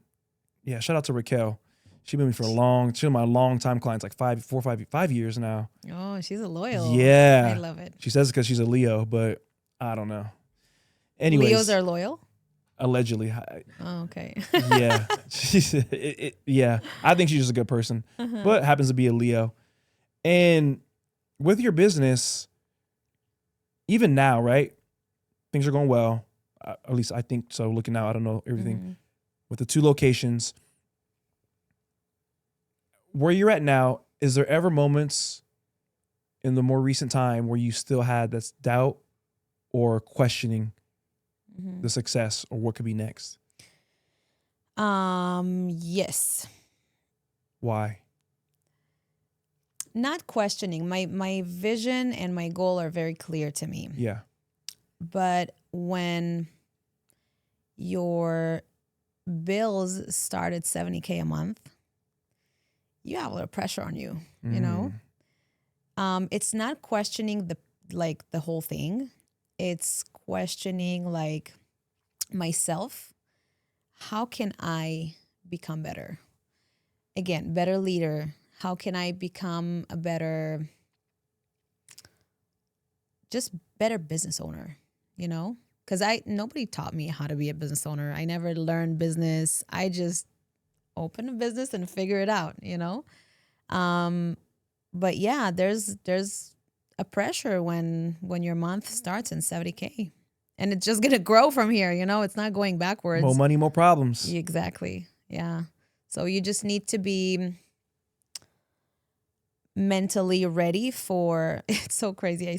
Speaker 1: yeah, shout out to Raquel. She's been with me for she's my long time clients, like 5 years now.
Speaker 2: Oh, she's a loyal.
Speaker 1: Yeah.
Speaker 2: I love it.
Speaker 1: She says it because she's a Leo, but I don't know. Anyways.
Speaker 2: Leos are loyal?
Speaker 1: Allegedly.
Speaker 2: Oh, okay.
Speaker 1: Yeah. Yeah. I think she's just a good person, but happens to be a Leo. And with your business, even now, right? Things are going well. At least I think so. Looking out, I don't know everything. With the 2 locations, where you're at now, is there ever moments in the more recent time where you still had this doubt or questioning the success or what could be next?
Speaker 2: Yes.
Speaker 1: Why?
Speaker 2: Not questioning. My vision and my goal are very clear to me.
Speaker 1: Yeah.
Speaker 2: But when your bills start at $70K a month, you have a little pressure on you, you know? It's not questioning the whole thing. It's questioning like myself. How can I become better? Again, better leader. How can I become a better business owner, you know? Because nobody taught me how to be a business owner. I never learned business. I just open a business and figure it out, you know? But yeah, there's a pressure when your month starts in $70K. And it's just gonna grow from here, you know? It's not going backwards.
Speaker 1: More money, more problems.
Speaker 2: Exactly. Yeah. So you just need to be mentally ready for it's so crazy. I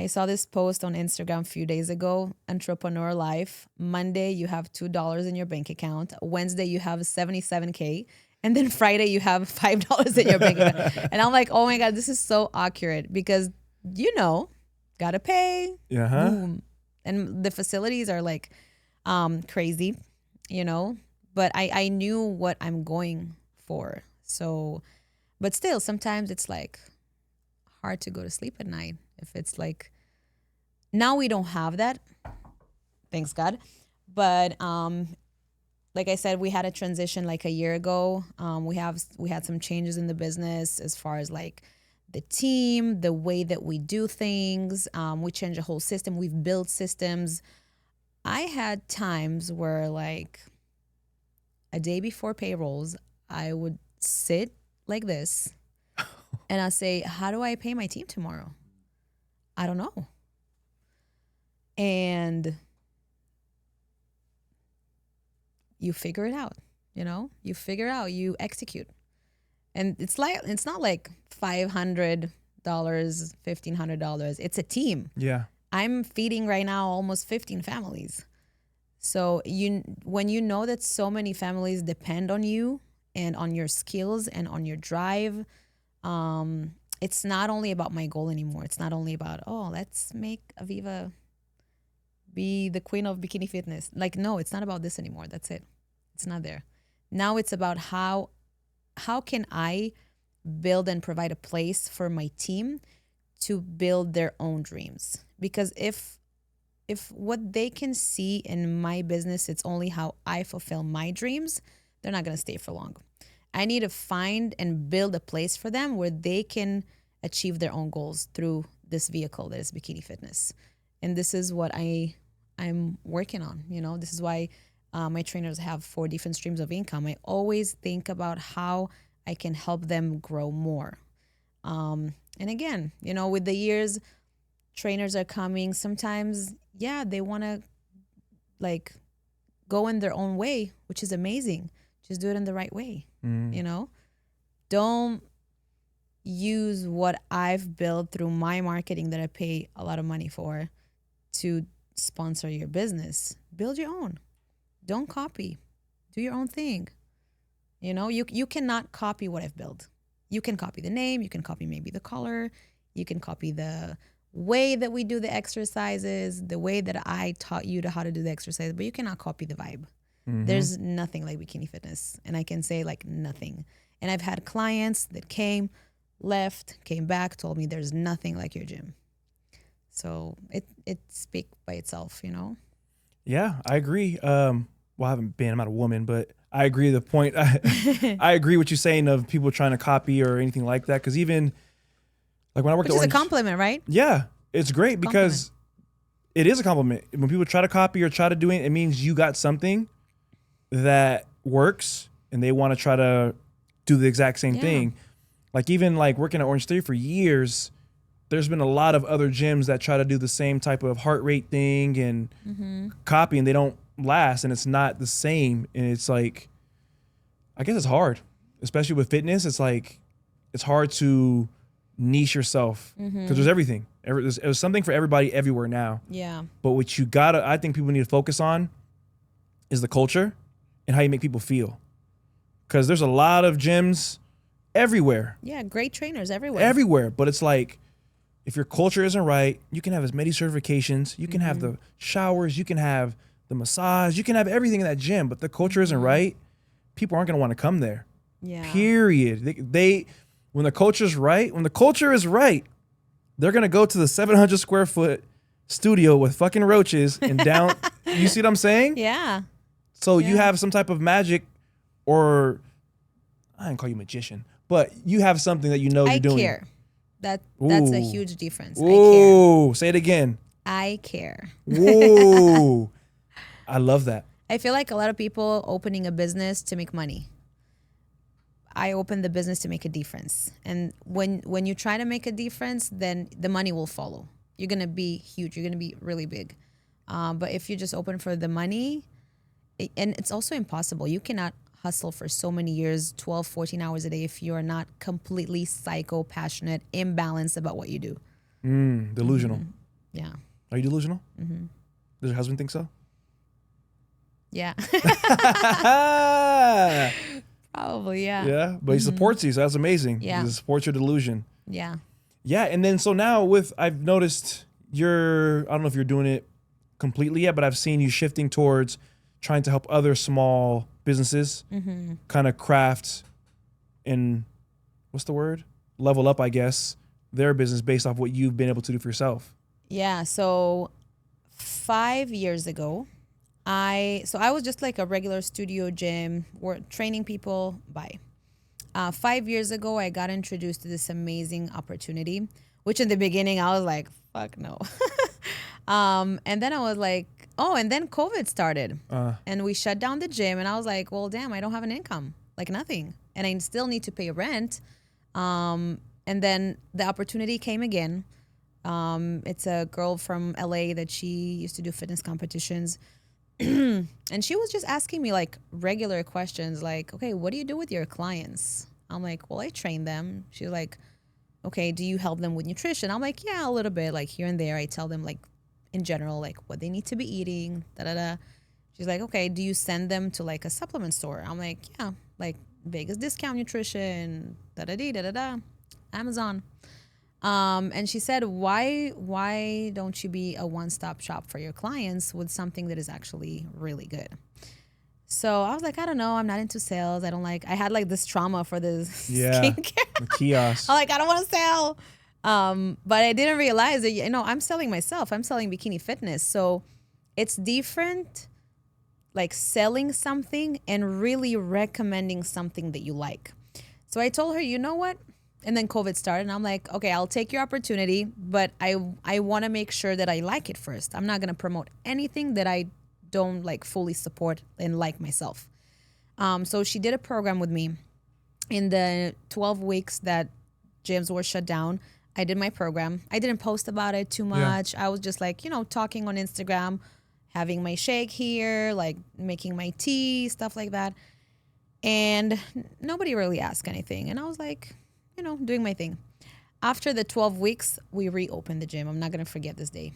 Speaker 2: saw this post on Instagram a few days ago. Entrepreneur life. Monday you have $2 in your bank account. Wednesday you have 77K. And then Friday you have $5 in your bank account. And I'm like, oh my God, this is so accurate, because gotta pay. Boom. And the facilities are like crazy, you know. But I knew what I'm going for. So, but still, sometimes it's like hard to go to sleep at night. If it's like, now we don't have that, thanks God. But like I said, we had a transition like a year ago. We had some changes in the business as far as like the team, the way that we do things. We changed the whole system. We've built systems. I had times where like a day before payrolls, I would sit like this and I'll say, how do I pay my team tomorrow? I don't know. And you figure it out, you know? You figure out, you execute. And it's not like $500, $1,500. It's a team.
Speaker 1: Yeah.
Speaker 2: I'm feeding right now almost 15 families. So when you know that so many families depend on you and on your skills and on your drive, it's not only about my goal anymore. It's not only about, oh, let's make Aviva be the queen of Bikini Fitness. Like, no, it's not about this anymore. That's it. It's not there. Now it's about how can I build and provide a place for my team to build their own dreams? Because if if what they can see in my business, it's only how I fulfill my dreams, they're not going to stay for long. I need to find and build a place for them where they can achieve their own goals through this vehicle that is Bikini Fitness. And this is what I'm working on. This is why my trainers have 4 different streams of income. I always think about how I can help them grow more. And again, with the years, trainers are coming. Sometimes, they want to like go in their own way, which is amazing. Just do it in the right way. Don't use what I've built through my marketing that I pay a lot of money for to sponsor your business. Build your own. Don't copy. Do your own thing. You cannot copy what I've built. You can copy the name. You can copy maybe the color. You can copy the way that we do the exercises, the way that I taught you how to do the exercise, but you cannot copy the vibe. There's nothing like Bikini Fitness, and I can say like nothing. And I've had clients that came, left, came back, told me there's nothing like your gym. So it speaks by itself,
Speaker 1: Yeah, I agree. Well, I haven't been, I'm not a woman, but I agree the point. I agree what you're saying of people trying to copy or anything like that. Because even like when I worked
Speaker 2: Which
Speaker 1: at
Speaker 2: is a compliment, right?
Speaker 1: Yeah, it's great because it is a compliment. When people try to copy or try to do it, it means you got something that works and they want to try to do the exact same thing. Like even like working at Orange Theory for years, there's been a lot of other gyms that try to do the same type of heart rate thing and copy, and they don't last, and it's not the same. And it's like, I guess it's hard, especially with fitness. It's like, it's hard to niche yourself because there's everything. There's something for everybody everywhere now.
Speaker 2: Yeah.
Speaker 1: But what I think people need to focus on is the culture and how you make people feel. Because there's a lot of gyms everywhere.
Speaker 2: Yeah, great trainers everywhere.
Speaker 1: Everywhere. But it's like, if your culture isn't right, you can have as many certifications, you can have the showers, you can have the massage, you can have everything in that gym, but the culture isn't right, people aren't going to want to come there.
Speaker 2: Yeah.
Speaker 1: Period. When the culture is right, they're going to go to the 700 square foot studio with fucking roaches and down. You see what I'm saying?
Speaker 2: Yeah.
Speaker 1: So you have some type of magic, or I didn't call you magician, but you have something that you're doing.
Speaker 2: I care. That's a huge difference.
Speaker 1: Ooh, say it again.
Speaker 2: I care.
Speaker 1: Ooh, I love that.
Speaker 2: I feel like a lot of people opening a business to make money. I opened the business to make a difference. And when you try to make a difference, then the money will follow. You're going to be huge. You're going to be really big. But if you just open for the money, and it's also impossible. You cannot hustle for so many years, 12, 14 hours a day, if you're not completely psycho, passionate, imbalanced about what you do.
Speaker 1: Delusional.
Speaker 2: Yeah.
Speaker 1: Are you delusional? Does your husband think so?
Speaker 2: Yeah. Probably, yeah.
Speaker 1: Yeah, but he supports you, so that's amazing.
Speaker 2: Yeah.
Speaker 1: He supports your delusion.
Speaker 2: Yeah.
Speaker 1: Yeah, and then so now I've noticed I don't know if you're doing it completely yet, but I've seen you shifting towards trying to help other small businesses kind of craft and what's the word? Level up, I guess, their business based off what you've been able to do for yourself.
Speaker 2: Yeah. So 5 years ago, I was just like a regular studio gym, training people. 5 years ago, I got introduced to this amazing opportunity, which in the beginning I was like, fuck no. And then I was like, and then COVID started and we shut down the gym, and I was like, well, damn, I don't have an income, like nothing. And I still need to pay rent. And then the opportunity came again. It's a girl from LA that she used to do fitness competitions. And she was just asking me like regular questions like, okay, what do you do with your clients? I'm like, well, I train them. She's like, okay, do you help them with nutrition? I'm like, yeah, a little bit, like here and there. I tell them like in general, like what they need to be eating, She's like, okay, do you send them to like a supplement store? I'm like, yeah, like Vegas Discount Nutrition, Amazon. And she said, why don't you be a one-stop shop for your clients with something that is actually really good? So I was like, I don't know. I'm not into sales. I had like this trauma for this skincare.
Speaker 1: The kiosk.
Speaker 2: I'm like, I don't want to sell. But I didn't realize that, I'm selling myself. I'm selling Bikini Fitness. So it's different, like selling something and really recommending something that you like. So I told her, you know what? And then COVID started, and I'm like, okay, I'll take your opportunity, but I want to make sure that I like it first. I'm not going to promote anything that I don't like fully support and like myself. So she did a program with me. In the 12 weeks that gyms were shut down, I did my program. I didn't post about it too much. I was just like, talking on Instagram, having my shake here, like making my tea, stuff like that. And nobody really asked anything. And I was like, doing my thing. After the 12 weeks, we reopened the gym. I'm not going to forget this day.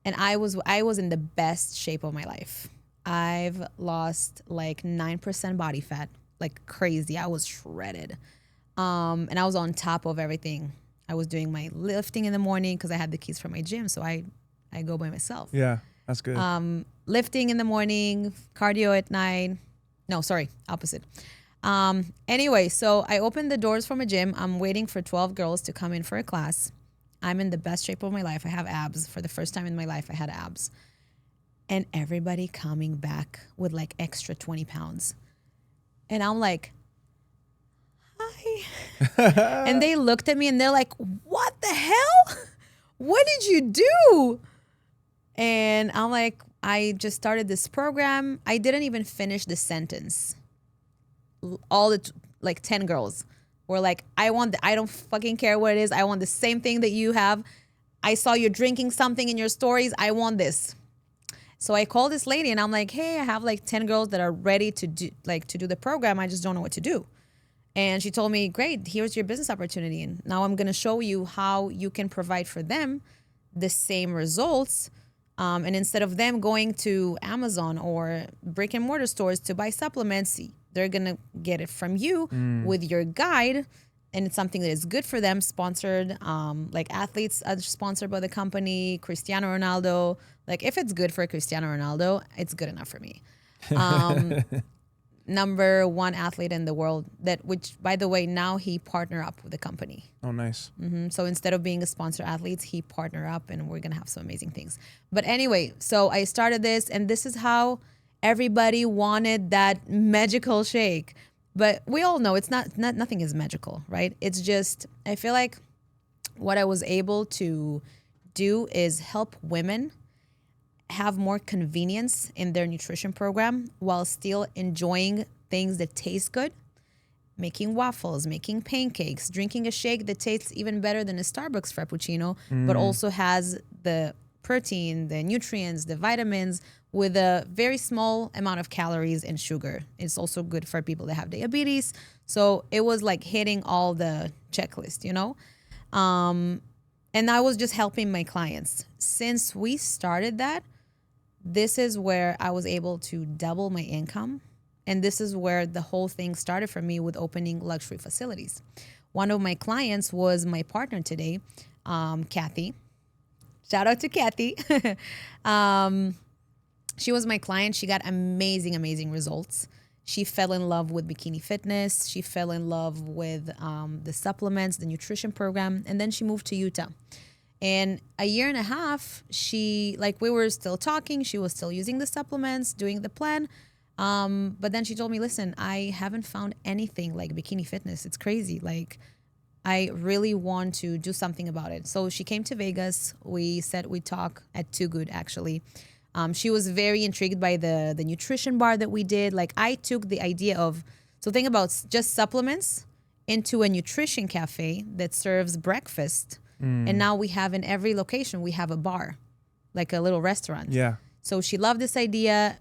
Speaker 2: And I was in the best shape of my life. I've lost like 9% body fat, like crazy. I was shredded. And I was on top of everything. I was doing my lifting in the morning because I had the keys for my gym. So I go by myself.
Speaker 1: Yeah, that's good.
Speaker 2: Lifting in the morning, cardio at night. No, sorry, opposite. Anyway, so I opened the doors for my gym. I'm waiting for 12 girls to come in for a class. I'm in the best shape of my life. I have abs. For the first time in my life, I had abs. And everybody coming back with like extra 20 pounds. And I'm like, hi. And they looked at me and they're like, what the hell? What did you do? And I'm like, I just started this program. I didn't even finish the sentence. All the like 10 girls were like, I don't fucking care what it is. I want the same thing that you have. I saw you drinking something in your stories. I want this. So I called this lady and I'm like, hey, I have like 10 girls that are ready to do the program. I just don't know what to do. And she told me, great, here's your business opportunity. And now I'm going to show you how you can provide for them the same results. And instead of them going to Amazon or brick and mortar stores to buy supplements, they're going to get it from you with your guide. And it's something that is good for them, sponsored. Like athletes are sponsored by the company, Cristiano Ronaldo. Like if it's good for Cristiano Ronaldo, it's good enough for me. Number one athlete in the world, which by the way, now he partner up with the company.
Speaker 1: Oh, nice.
Speaker 2: So instead of being a sponsor athlete, he partner up and we're going to have some amazing things. But anyway, so I started this and this is how everybody wanted that magical shake. But we all know it's not nothing is magical, right? It's just, I feel like what I was able to do is help women have more convenience in their nutrition program while still enjoying things that taste good, making waffles, making pancakes, drinking a shake that tastes even better than a Starbucks Frappuccino, but also has the protein, the nutrients, the vitamins with a very small amount of calories and sugar. It's also good for people that have diabetes. So it was like hitting all the checklist, And I was just helping my clients. Since we started that, this is where I was able to double my income. And this is where the whole thing started for me with opening luxury facilities. One of my clients was my partner today, Kathy. Shout out to Kathy. She was my client. She got amazing, amazing results. She fell in love with Bikini Fitness. She fell in love with the supplements, the nutrition program. And then she moved to Utah. And a year and a half, we were still talking. She was still using the supplements, doing the plan. But then she told me, listen, I haven't found anything like Bikini Fitness. It's crazy. Like, I really want to do something about it. So she came to Vegas. We said we'd talk at Too Good, actually. She was very intrigued by the nutrition bar that we did. Like, I took the idea of, so think about just supplements into a nutrition cafe that serves breakfast. And now we have in every location, we have a bar, like a little restaurant.
Speaker 1: Yeah.
Speaker 2: So she loved this idea.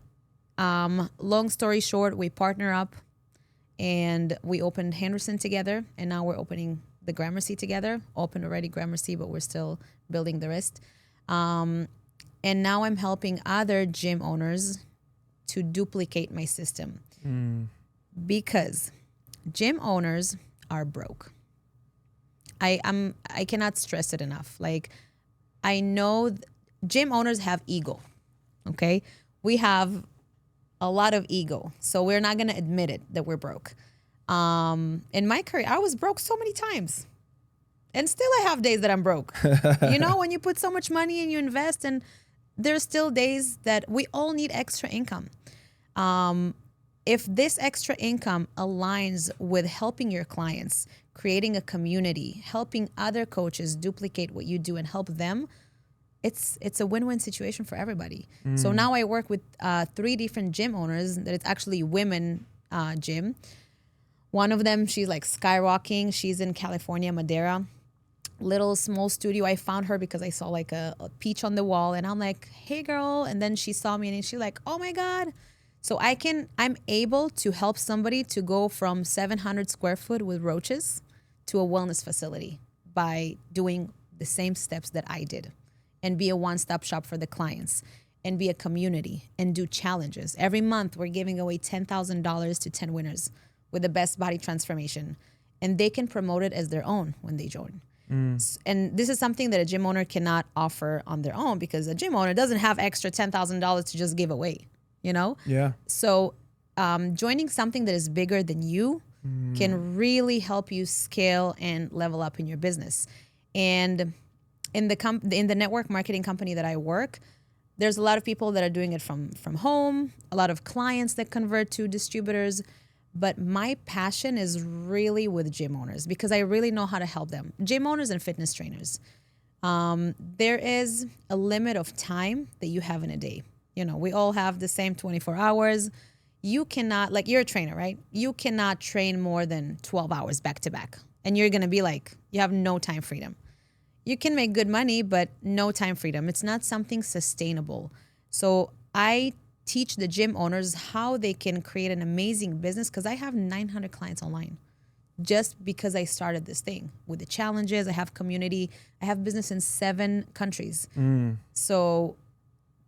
Speaker 2: Long story short, we partner up and we opened Henderson together. And now we're opening the Gramercy together. Opened already Gramercy, but we're still building the rest. And now I'm helping other gym owners to duplicate my system. Because gym owners are broke. I cannot stress it enough. Like, I know gym owners have ego, okay? We have a lot of ego, so we're not gonna admit it that we're broke. In my career, I was broke so many times. And still I have days that I'm broke. You know, when you put so much money and you invest, and there's still days that we all need extra income. If this extra income aligns with helping your clients, creating a community, helping other coaches duplicate what you do and help them, it's a win-win situation for everybody. So now I work with 3 different gym owners that it's actually women gym. One of them, she's like skyrocketing. She's in California, Madera. Little small studio. I found her because I saw like a peach on the wall, and I'm like, hey girl. And then she saw me and she's like, oh my God. So I'm able to help somebody to go from 700 square foot with roaches to a wellness facility by doing the same steps that I did, and be a one-stop shop for the clients, and be a community, and do challenges. Every month we're giving away $10,000 to 10 winners with the best body transformation, and they can promote it as their own when they join. And this is something that a gym owner cannot offer on their own, because a gym owner doesn't have extra $10,000 to just give away, you know?
Speaker 1: Yeah.
Speaker 2: So joining something that is bigger than you can really help you scale and level up in your business. And in the network marketing company that I work, there's a lot of people that are doing it from home, a lot of clients that convert to distributors. But my passion is really with gym owners, because I really know how to help them. Gym owners and fitness trainers. There is a limit of time that you have in a day. You know, we all have the same 24 hours. You cannot, like, you're a trainer, right? You cannot train more than 12 hours back to back. And you're going to be like, you have no time freedom. You can make good money, but no time freedom. It's not something sustainable. So I teach the gym owners how they can create an amazing business, because I have 900 clients online just because I started this thing with the challenges. I have community. I have business in 7 countries. So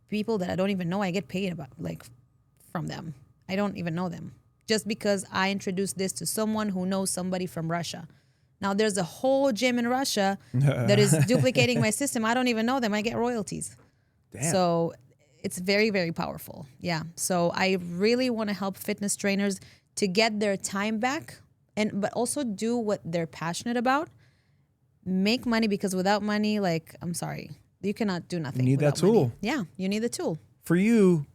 Speaker 2: people that I don't even know, I get paid from them. I don't even know them, just because I introduced this to someone who knows somebody from Russia. Now there's a whole gym in Russia that is duplicating my system. I don't even know them. I get royalties. Damn. So it's very, very powerful. Yeah. So I really want to help fitness trainers to get their time back, but also do what they're passionate about. Make money, because without money, like, I'm sorry, you cannot do nothing.
Speaker 1: You need that tool.
Speaker 2: Money. Yeah, you need the tool.
Speaker 1: For you,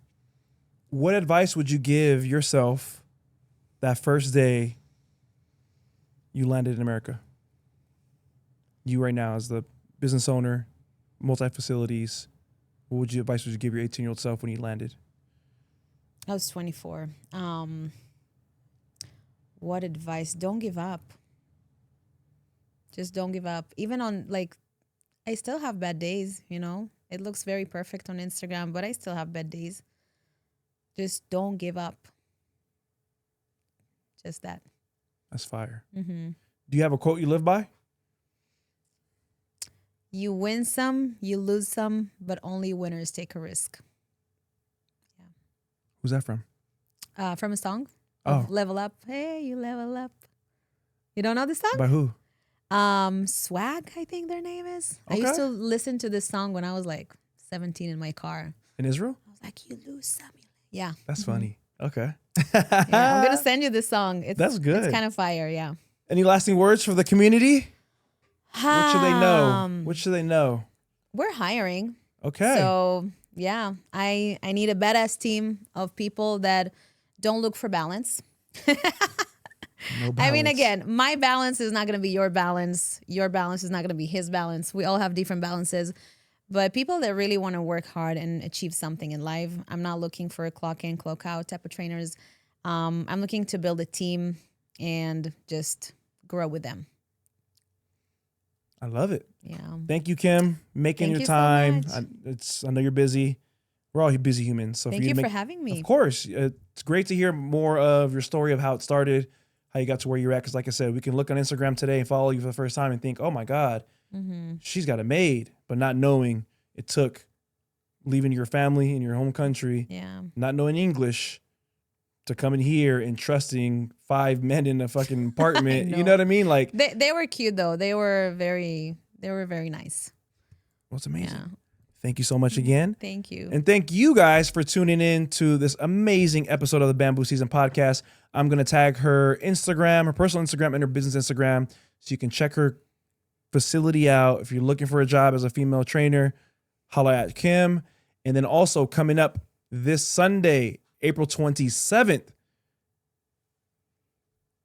Speaker 1: what advice would you give yourself that first day you landed in America? You right now, as the business owner, multi-facilities, what advice would you give your 18-year-old self when you landed?
Speaker 2: I was 24. What advice? Don't give up. Just don't give up. Even on, like, I still have bad days, you know? It looks very perfect on Instagram, but I still have bad days. Just don't give up. Just that.
Speaker 1: That's fire.
Speaker 2: Mm-hmm.
Speaker 1: Do you have a quote you live by?
Speaker 2: You win some, you lose some, but only winners take a risk. Yeah.
Speaker 1: Who's that from?
Speaker 2: From a song.
Speaker 1: Oh.
Speaker 2: Level Up. Hey, you level up. You don't know this song?
Speaker 1: By who?
Speaker 2: Swag, I think their name is.
Speaker 1: Okay.
Speaker 2: I used to listen to this song when I was like 17 in my car.
Speaker 1: In Israel?
Speaker 2: I was like, you lose some. Yeah.
Speaker 1: That's funny. Okay.
Speaker 2: Yeah, I'm going to send you this song.
Speaker 1: That's good.
Speaker 2: It's kind of fire, yeah.
Speaker 1: Any lasting words for the community? What should they know? What should they know?
Speaker 2: We're hiring.
Speaker 1: Okay.
Speaker 2: So, yeah, I need a badass team of people that don't look for balance.
Speaker 1: No balance.
Speaker 2: I mean, again, my balance is not going to be your balance. Your balance is not going to be his balance. We all have different balances. But people that really want to work hard and achieve something in life, I'm not looking for a clock in, clock out type of trainers. I'm looking to build a team and just grow with them.
Speaker 1: I love it.
Speaker 2: Yeah.
Speaker 1: Thank you, Kim, making your time. I know you're busy. We're all busy humans. So
Speaker 2: thank you for having me.
Speaker 1: Of course. It's great to hear more of your story of how it started, how you got to where you're at. Because like I said, we can look on Instagram today and follow you for the first time and think, oh my God, she's got it made. But not knowing it took leaving your family in your home country, not knowing English, to come in here and trusting 5 men in a fucking apartment. You know what I mean? Like
Speaker 2: they were cute though. They were very nice.
Speaker 1: Well, it's amazing.
Speaker 2: Yeah.
Speaker 1: Thank you so much again.
Speaker 2: Thank you.
Speaker 1: And thank you guys for tuning in to this amazing episode of the Bamboo Season Podcast. I'm going to tag her Instagram, her personal Instagram, and her business Instagram, so you can check her facility out. If you're looking for a job as a female trainer, holla at Kim. And then also coming up this Sunday, April 27th,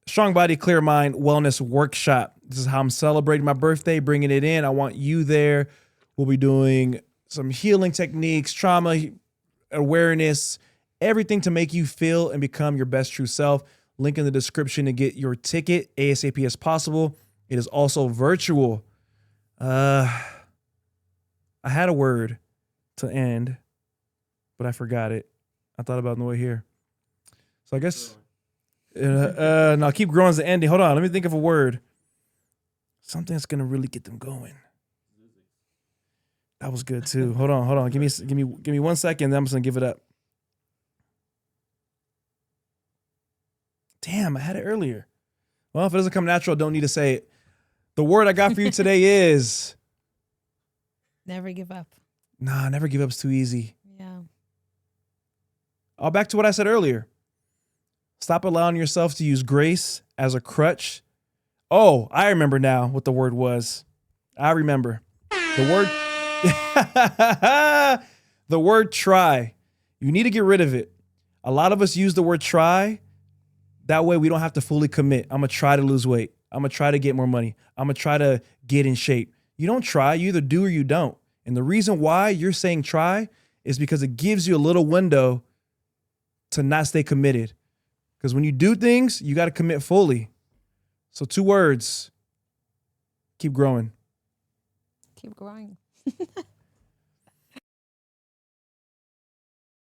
Speaker 1: Strong Body, Clear Mind Wellness Workshop. This is how I'm celebrating my birthday, bringing it in. I want you there. We'll be doing some healing techniques, trauma awareness, everything to make you feel and become your best true self. Link in the description to get your ticket ASAP as possible. It is also virtual. I had a word to end, but I forgot it. I thought about it on the way here. So I guess, no, keep growing is the ending. Hold on, let me think of a word. Something that's gonna really get them going. That was good too. Hold on. Give me 1 second. Then I'm just gonna give it up. Damn, I had it earlier. Well, if it doesn't come natural, I don't need to say it. The word I got for you today is
Speaker 2: Never give up.
Speaker 1: nah. Never give up's too easy.
Speaker 2: Yeah.
Speaker 1: Back to what I said earlier. Stop allowing yourself to use grace as a crutch. Oh, I remember now what the word was. I remember. The word the word try. You need to get rid of it. A lot of us use the word try. That way we don't have to fully commit. I'm going to try to lose weight. I'm going to try to get more money. I'm going to try to get in shape. You don't try. You either do or you don't. And the reason why you're saying try is because it gives you a little window to not stay committed. Because when you do things, you got to commit fully. So 2 words. Keep growing.
Speaker 2: Keep growing.